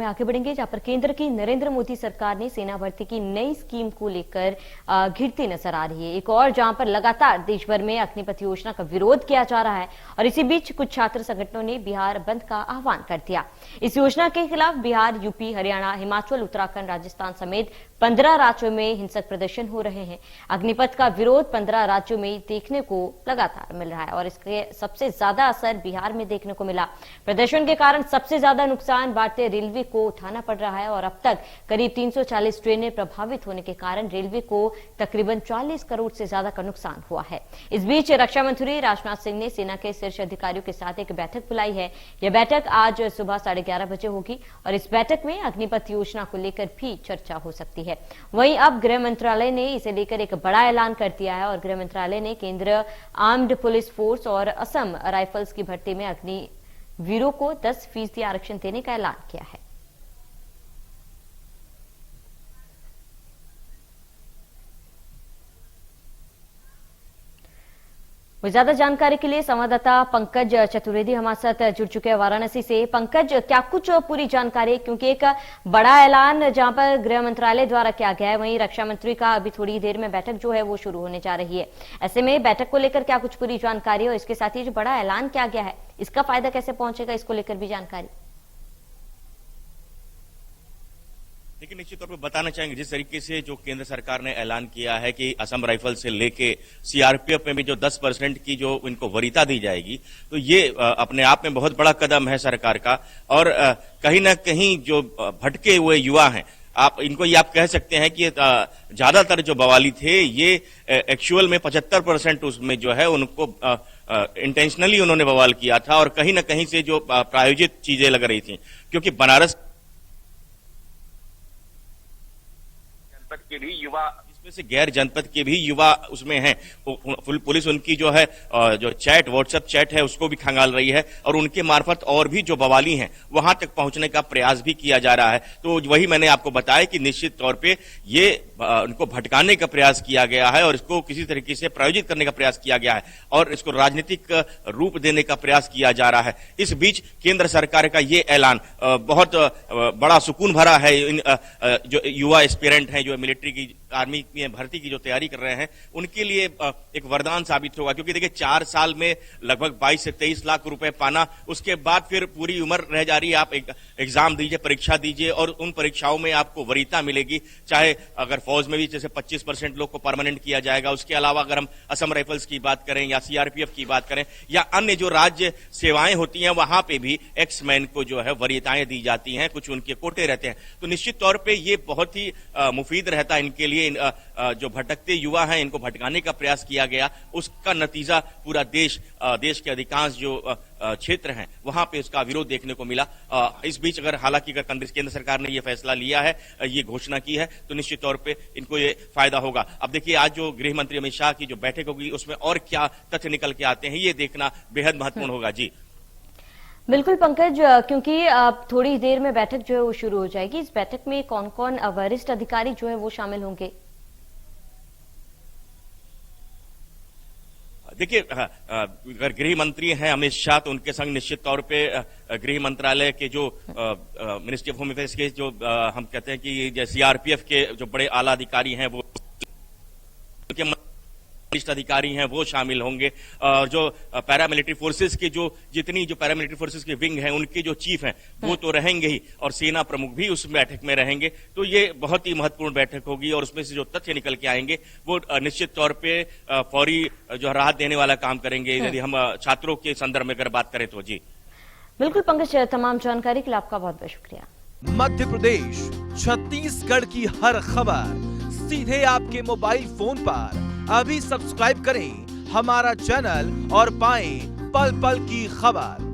में आगे बढ़ेंगे, जहां पर केंद्र की नरेंद्र मोदी सरकार ने सेना भर्ती की नई स्कीम को लेकर घिरती नजर आ रही है। एक और जहां पर लगातार देश भर में अग्निपथ योजना का विरोध किया जा रहा है और इसी बीच कुछ छात्र संगठनों ने बिहार बंद का आह्वान कर दिया। इस योजना के खिलाफ बिहार, यूपी, हरियाणा, हिमाचल, उत्तराखंड, राजस्थान समेत 15 राज्यों में हिंसक प्रदर्शन हो रहे हैं। अग्निपथ का विरोध 15 राज्यों में देखने को लगातार मिल रहा है और इसके सबसे ज्यादा असर बिहार में देखने को मिला। प्रदर्शन के कारण सबसे ज्यादा नुकसान भारतीय रेलवे को उठाना पड़ रहा है और अब तक करीब 340 ट्रेनें प्रभावित होने के कारण रेलवे को तकरीबन 40 करोड़ से ज्यादा का नुकसान हुआ है। इस बीच रक्षा मंत्री राजनाथ सिंह ने सेना के शीर्ष अधिकारियों के साथ एक बैठक बुलाई है। यह बैठक आज सुबह 11:30 बजे होगी और इस बैठक में अग्निपथ योजना को लेकर भी चर्चा हो सकती है। वहीं अब गृह मंत्रालय ने इसे लेकर एक बड़ा ऐलान कर दिया है और गृह मंत्रालय ने केंद्र आर्म्ड पुलिस फोर्स और असम राइफल्स की भर्ती में अग्निवीरों को 10% आरक्षण देने का ऐलान किया है। ज्यादा जानकारी के लिए संवाददाता पंकज चतुर्वेदी हमारे साथ जुड़ चुके हैं वाराणसी से। पंकज, क्या कुछ पूरी जानकारी, क्योंकि एक बड़ा ऐलान जहां पर गृह मंत्रालय द्वारा किया गया है, वहीं रक्षा मंत्री का अभी थोड़ी देर में बैठक जो है वो शुरू होने जा रही है। ऐसे में बैठक को लेकर क्या कुछ पूरी जानकारी और इसके साथ ही जो बड़ा ऐलान किया गया है इसका फायदा कैसे पहुंचेगा, इसको लेकर भी जानकारी। लेकिन निश्चित तौर पर बताना चाहेंगे, जिस तरीके से जो केंद्र सरकार ने ऐलान किया है कि असम राइफल से लेके सीआरपीएफ में भी जो 10% की जो इनको वरीयता दी जाएगी, तो ये अपने आप में बहुत बड़ा कदम है सरकार का। और कहीं ना कहीं जो भटके हुए युवा हैं, आप इनको ये आप कह सकते हैं कि ज्यादातर जो बवाली थे ये एक्चुअल में 75% उसमें जो है उनको इंटेंशनली उन्होंने बवाल किया था और कहीं ना कहीं से जो प्रायोजित चीजें लग रही थी, क्योंकि बनारस के भी युवा, इसमें से गैर जनपद के भी युवा उसमें हैं। पुलिस उनकी जो है जो चैट, व्हाट्सएप चैट है, उसको भी खंगाल रही है और उनके मार्फत और भी जो बवाली हैं वहां तक पहुंचने का प्रयास भी किया जा रहा है। तो वही मैंने आपको बताया कि निश्चित तौर पे ये उनको भटकाने का प्रयास किया गया है और इसको किसी तरीके से प्रायोजित करने का प्रयास किया गया है और इसको राजनीतिक रूप देने का प्रयास किया जा रहा है। इस बीच केंद्र सरकार का ये ऐलान बहुत बड़ा सुकून भरा है। जो युवा एस्पिरेंट हैं, जो मिलिट्री की, आर्मी में भर्ती की जो तैयारी कर रहे हैं, उनके लिए एक वरदान साबित होगा। क्योंकि देखिए 4 साल में लगभग 22 से 23 लाख रुपए पाना, उसके बाद फिर पूरी उम्र रह जा रही है। आप एक एग्जाम दीजिए, परीक्षा दीजिए और उन परीक्षाओं में आपको वरीयता मिलेगी। चाहे अगर फौज में भी जैसे 25% लोग को परमानेंट किया जाएगा, उसके अलावा अगर हम असम राइफल्स की बात करें या सीआरपीएफ की बात करें या अन्य जो राज्य सेवाएं होती हैं, वहां पे भी एक्स मैन को जो है वरीयताएं दी जाती हैं, कुछ उनके कोटे रहते हैं। तो निश्चित तौर पर ये बहुत ही मुफीद रहता है इनके लिए। जो भटकते युवा हैं, इनको भटकाने का प्रयास किया गया, उसका नतीजा पूरा देश के अधिकांश जो क्षेत्र हैं वहां पे उसका विरोध देखने को मिला। इस बीच अगर हालांकि केंद्र सरकार ने यह फैसला लिया है, ये घोषणा की है, तो निश्चित तौर पे इनको ये फायदा होगा। अब देखिए आज जो गृह मंत्री अमित शाह की जो बैठक होगी उसमें और क्या तथ्य निकल के आते हैं, ये देखना बेहद महत्वपूर्ण होगा। जी बिल्कुल पंकज, क्योंकि अब थोड़ी देर में बैठक जो है वो शुरू हो जाएगी। इस बैठक में कौन कौन वरिष्ठ अधिकारी जो है वो शामिल होंगे? देखिए, अगर गृह मंत्री हैं अमित शाह, तो उनके संग निश्चित तौर पे गृह मंत्रालय के जो मिनिस्ट्री ऑफ होम अफेयर्स के जो हम कहते हैं कि सीआरपीएफ के जो बड़े आला अधिकारी हैं, वो वरिष्ठ अधिकारी हैं, वो शामिल होंगे। और जो पैरामिलिट्री फोर्सेस के जो पैरामिलिट्री फोर्सेस के विंग हैं, उनके जो चीफ हैं वो तो रहेंगे ही और सेना प्रमुख भी उस बैठक में रहेंगे। तो ये बहुत ही महत्वपूर्ण बैठक होगी और उसमें से जो तथ्य निकल के आएंगे वो निश्चित तौर पे फौरी जो राहत देने वाला काम करेंगे। यदि हम छात्रों के संदर्भ में अगर बात करें तो। जी बिल्कुल पंकज, तमाम जानकारी के लिए आपका बहुत बहुत शुक्रिया। मध्य प्रदेश, छत्तीसगढ़ की हर खबर सीधे आपके मोबाइल फोन पर। अभी सब्सक्राइब करें हमारा चैनल और पाएं पल पल की खबर।